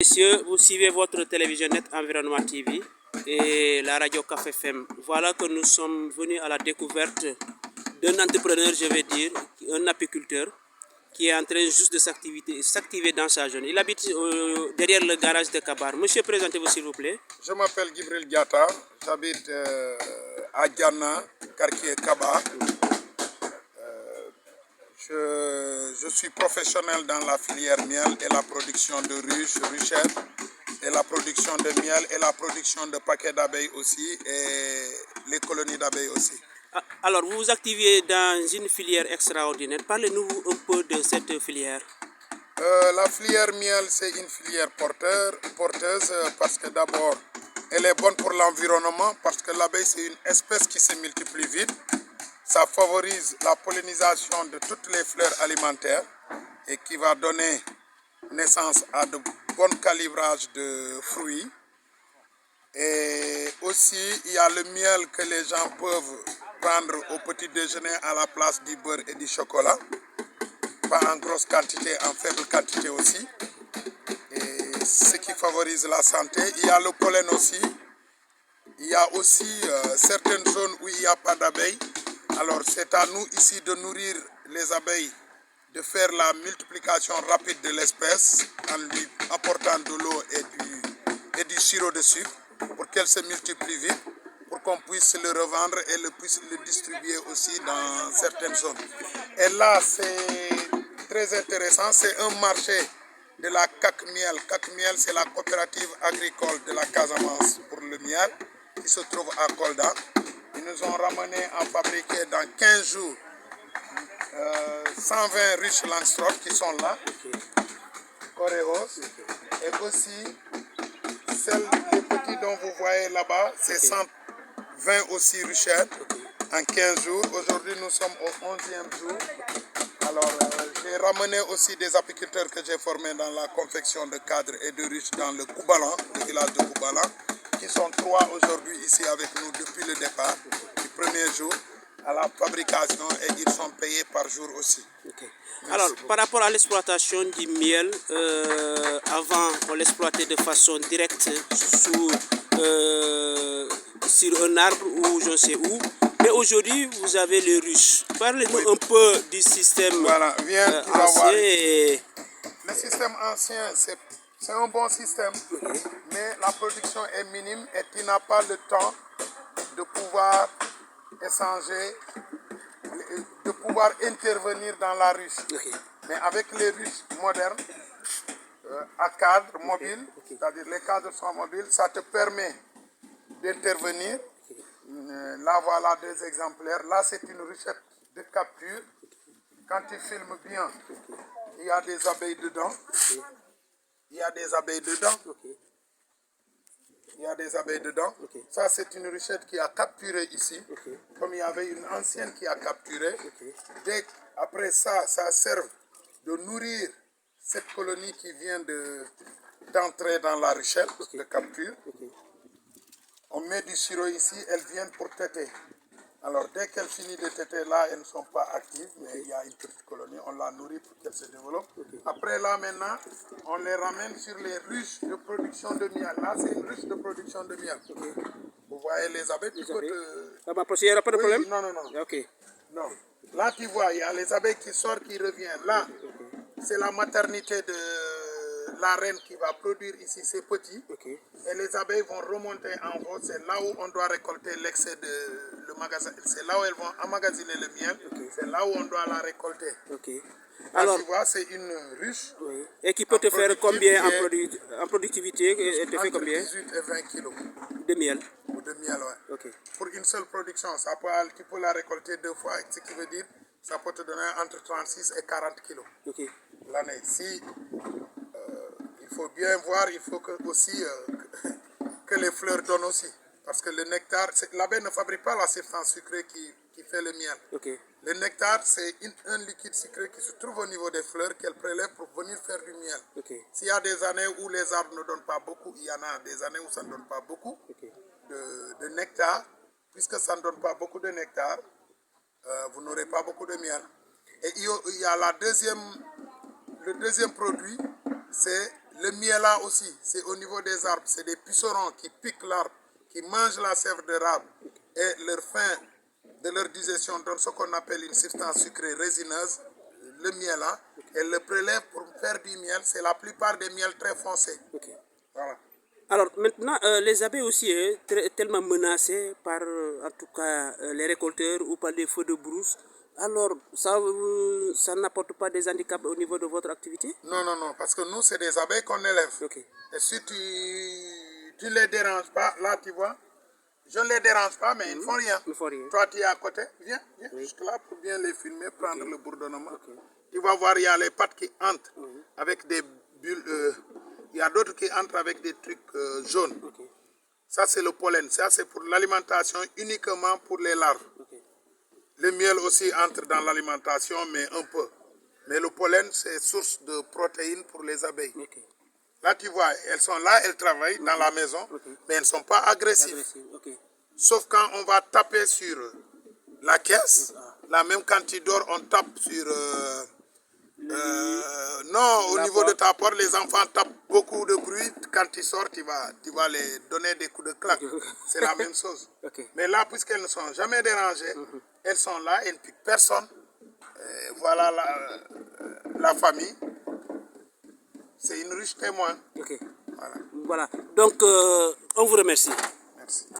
Messieurs, vous suivez votre télévision net Environnement TV et la radio Café FM. Voilà que nous sommes venus à la découverte d'un entrepreneur, je vais dire, un apiculteur, qui est en train juste de s'activer dans sa zone. Il habite derrière le garage de Kabar. Monsieur, présentez-vous s'il vous plaît. Je m'appelle Gibril Diatta, j'habite à Diana, quartier Kabar. Je suis professionnel dans la filière miel et la production de ruches, ruchettes, et la production de miel et la production de paquets d'abeilles aussi, et les colonies d'abeilles aussi. Alors, vous vous activez dans une filière extraordinaire. Parlez-nous un peu de cette filière. La filière miel, c'est une filière porteuse parce que d'abord, elle est bonne pour l'environnement parce que l'abeille, c'est une espèce qui se multiplie vite. Ça favorise la pollinisation de toutes les fleurs alimentaires et qui va donner naissance à de bons calibrages de fruits. Et aussi, il y a le miel que les gens peuvent prendre au petit déjeuner à la place du beurre et du chocolat. Pas en grosse quantité, en faible quantité aussi. Et ce qui favorise la santé. Il y a le pollen aussi. Il y a aussi certaines zones où il n'y a pas d'abeilles. Alors c'est à nous ici de nourrir les abeilles, de faire la multiplication rapide de l'espèce en lui apportant de l'eau et du sirop de sucre pour qu'elle se multiplie vite, pour qu'on puisse le revendre et puisse le distribuer aussi dans certaines zones. Et là c'est très intéressant, c'est un marché de la CAC-Miel. CAC-Miel, c'est la coopérative agricole de la Casamance pour le miel qui se trouve à Kolda. Ils nous ont ramené à fabriquer dans 15 jours 120 ruches Langstroth qui sont là, Coréos, et aussi les petits dont vous voyez là-bas, c'est 120 aussi ruchettes en 15 jours. Aujourd'hui, nous sommes au 11e jour. Alors, j'ai ramené aussi des apiculteurs que j'ai formés dans la confection de cadres et de ruches dans le Koubalan, le village de Koubalan, qui sont 3 aujourd'hui ici avec nous depuis le départ, du premier jour à la fabrication, et ils sont payés par jour aussi. Alors, par rapport à l'exploitation du miel, avant on l'exploitait de façon directe sur un arbre ou je ne sais où. Mais aujourd'hui, vous avez les ruches. Parlez-nous un peu du système ancien. Le système ancien, c'est un bon système, mais la production est minime et tu n'as pas le temps de pouvoir échanger, de pouvoir intervenir dans la ruche. Mais avec les ruches modernes, à cadre mobile, c'est-à-dire les cadres sont mobiles, ça te permet d'intervenir. Là, voilà 2 exemplaires. Là, c'est une ruchette de capture. Quand tu filmes bien, il y a des abeilles dedans. Il y a des abeilles dedans. Il y a des abeilles dedans. Ça, c'est une ruchette qui a capturé ici. Comme il y avait une ancienne qui a capturé. Après ça, ça sert de nourrir cette colonie qui vient d'entrer dans la ruchette de capture. On met du sirop ici, elles viennent pour téter. Alors, dès qu'elles finissent de téter, là, elles ne sont pas actives, mais il y a une petite colonie, on la nourrit pour qu'elle se développe. Après, là, maintenant, on les ramène sur les ruches de production de miel. Là, c'est une ruche de production de miel. Vous voyez les abeilles, tu peux Ça va passer, il n'y aura pas de problème? Non, non, non. Non. Là, tu vois, il y a les abeilles qui sortent, qui reviennent. Là, c'est la maternité de la reine qui va produire ici ses petits. Et les abeilles vont remonter en haut. C'est là où on doit récolter l'excès de le magasin. C'est là où elles vont emmagasiner le miel. C'est là où on doit la récolter. Alors, tu vois, c'est une ruche. Et qui peut te faire combien en productivité? Elle te fait Entre combien? 18 et 20 kilos. De miel? De miel, ouais. Pour une seule production, tu peux la récolter 2 fois, ce qui veut dire ça peut te donner entre 36 et 40 kilos l'année. Si il faut bien voir, il faut aussi que les fleurs donnent aussi. Parce que le nectar, l'abeille ne fabrique pas la substance sucrée qui fait le miel. Le nectar, c'est un liquide sucré qui se trouve au niveau des fleurs qu'elle prélève pour venir faire du miel. S'il y a des années où les arbres ne donnent pas beaucoup, il y en a des années où ça ne donne pas beaucoup de nectar. Puisque ça ne donne pas beaucoup de nectar, vous n'aurez pas beaucoup de miel. Et il y a le deuxième produit, c'est Le miel là aussi, c'est au niveau des arbres. C'est des pucerons qui piquent l'arbre, qui mangent la sève de l'arbre. Et leur fin de leur digestion donne ce qu'on appelle une substance sucrée résineuse, le miel là. Elles le prélèvent pour faire du miel. C'est la plupart des miels très foncés. Ok. Voilà. Alors maintenant, les abeilles aussi tellement menacées par, en tout cas, les récolteurs ou par des feux de brousse. Alors, ça n'apporte pas des handicaps au niveau de votre activité? Non, non, non, parce que nous, c'est des abeilles qu'on élève. Ok. Et si tu ne les déranges pas, là, tu vois, je ne les dérange pas, mais ils ne font rien. Il ne faut rien. Toi, tu es à côté, viens, juste là pour bien les filmer, prendre le bourdonnement. Tu vas voir, il y a les pattes qui entrent avec des bulles, il y a d'autres qui entrent avec des trucs jaunes. Ça, c'est le pollen. Ça, c'est pour l'alimentation uniquement pour les larves. Le miel aussi entre dans l'alimentation, mais un peu. Mais le pollen, c'est source de protéines pour les abeilles. Là, tu vois, elles sont là, elles travaillent dans la maison, mais elles ne sont pas agressives. Sauf quand on va taper sur la caisse. Là, même quand tu dors, on tape sur... non, au niveau de ta porte, les enfants tapent beaucoup de bruit. Quand tu sors, tu vas les donner des coups de claque. C'est la même chose. Mais là, puisqu'elles ne sont jamais dérangées, elles sont là, elles ne piquent personne. Voilà la famille. C'est une riche témoin. Voilà. Donc, on vous remercie. Merci.